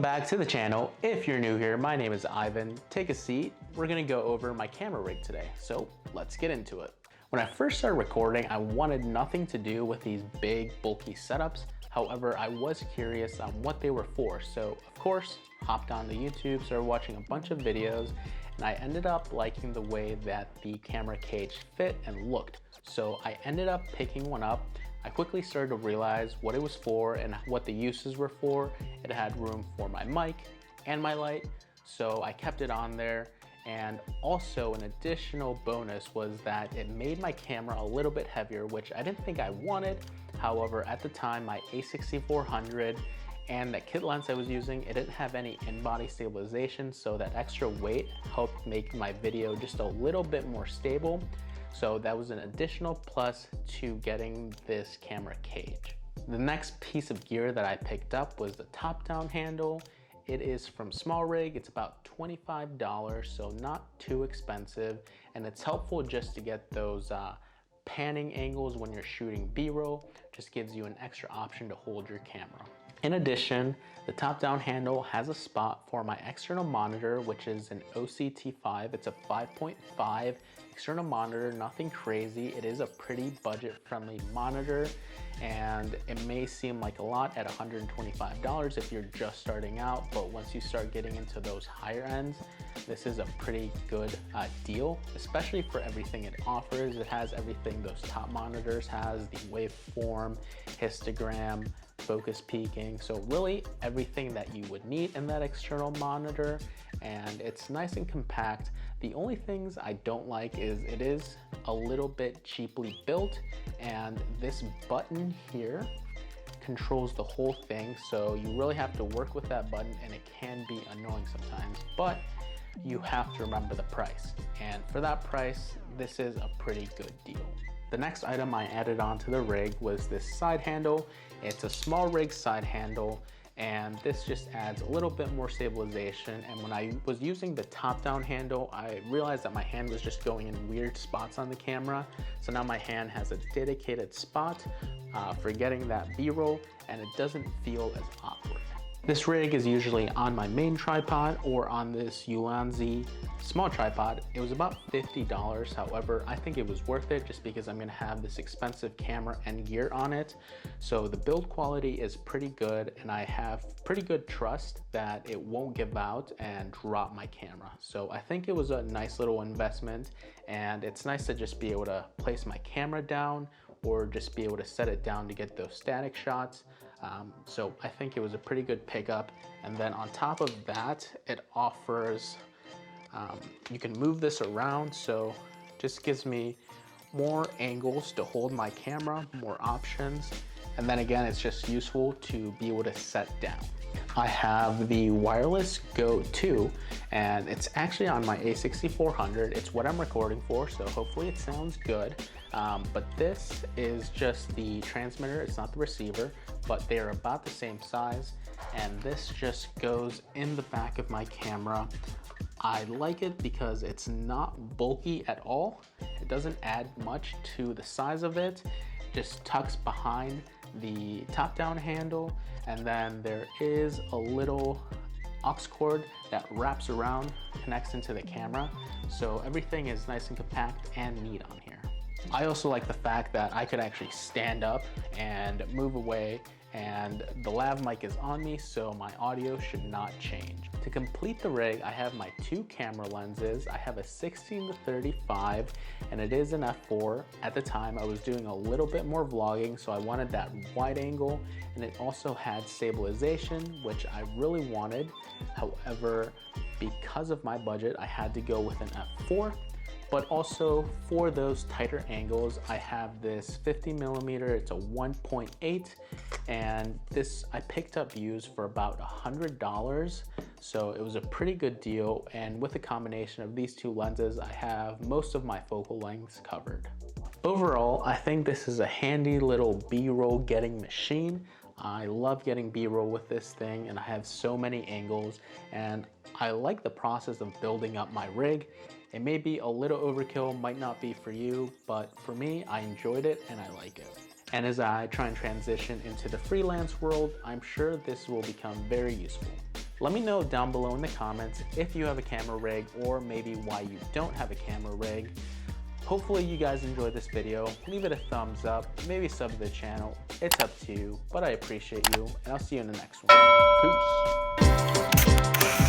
back to the channel. If you're new here, my name is Ivan. Take a seat. We're gonna go over my camera rig today, so let's get into it. When I first started recording, I wanted nothing to do with these big, bulky setups. However, I was curious on what they were for, so of course, hopped on the YouTube, started watching a bunch of videos, and I ended up liking the way that the camera cage fit and looked. So I ended up picking one up. I quickly started to realize what it was for and what the uses were for. It had room for my mic and my light, so I kept it on there. And also an additional bonus was that it made my camera a little bit heavier, which I didn't think I wanted. However, at the time, my A6400 and that kit lens I was using, it didn't have any in-body stabilization, so that extra weight helped make my video just a little bit more stable. So that was an additional plus to getting this camera cage. The next piece of gear that I picked up was the top-down handle. It is from SmallRig. It's about $25, so not too expensive. And it's helpful just to get those panning angles when you're shooting B-roll. Just gives you an extra option to hold your camera. In addition, the top-down handle has a spot for my external monitor, which is an Osee T5. It's a 5.5 external monitor, nothing crazy. It is a pretty budget-friendly monitor, and it may seem like a lot at $125 if you're just starting out, but once you start getting into those higher ends, this is a pretty good deal, especially for everything it offers. It has everything those top monitors has, the waveform, histogram, focus peaking, so really everything that you would need in that external monitor, and it's nice and compact. The only things I don't like is it is a little bit cheaply built, and this button here controls the whole thing, so you really have to work with that button, and it can be annoying sometimes, but you have to remember the price, and for that price, this is a pretty good deal. The next item I added onto the rig was this side handle. It's a SmallRig side handle, and this just adds a little bit more stabilization. And when I was using the top-down handle, I realized that my hand was just going in weird spots on the camera. So now my hand has a dedicated spot for getting that B-roll, and it doesn't feel as awkward. This rig is usually on my main tripod or on this Ulanzi small tripod. It was about $50. However, I think it was worth it just because I'm gonna have this expensive camera and gear on it. So the build quality is pretty good, and I have pretty good trust that it won't give out and drop my camera. So I think it was a nice little investment, and it's nice to just be able to place my camera down or just be able to set it down to get those static shots. So I think it was a pretty good pickup. And then on top of that, it offers, you can move this around, so just gives me more angles to hold my camera, more options. And then again, it's just useful to be able to set down. I have the wireless Go 2, and it's actually on my A6400. It's what I'm recording for, so hopefully it sounds good. But this is just the transmitter, it's not the receiver, but they're about the same size, and this just goes in the back of my camera. I like it because it's not bulky at all. It doesn't add much to the size of it. Just tucks behind the top-down handle, and then there is a little aux cord that wraps around, connects into the camera, so everything is nice and compact and neat on here. I also like the fact that I could actually stand up and move away, and the lav mic is on me, so my audio should not change. To complete the rig, I have my two camera lenses. I have a 16-35, and it is an f4. At the time, I was doing a little bit more vlogging, so I wanted that wide angle, and it also had stabilization, which I really wanted. However, because of my budget, I had to go with an f4. But also for those tighter angles, I have this 50mm, it's a 1.8, and this I picked up used for about $100. So it was a pretty good deal, and with a combination of these two lenses, I have most of my focal lengths covered. Overall, I think this is a handy little B-roll getting machine. I love getting B-roll with this thing, and I have so many angles, and I like the process of building up my rig. It may be a little overkill, might not be for you, but for me, I enjoyed it and I like it. And as I try and transition into the freelance world, I'm sure this will become very useful. Let me know down below in the comments if you have a camera rig or maybe why you don't have a camera rig. Hopefully you guys enjoyed this video. Leave it a thumbs up, maybe sub to the channel. It's up to you, but I appreciate you, and I'll see you in the next one. Peace.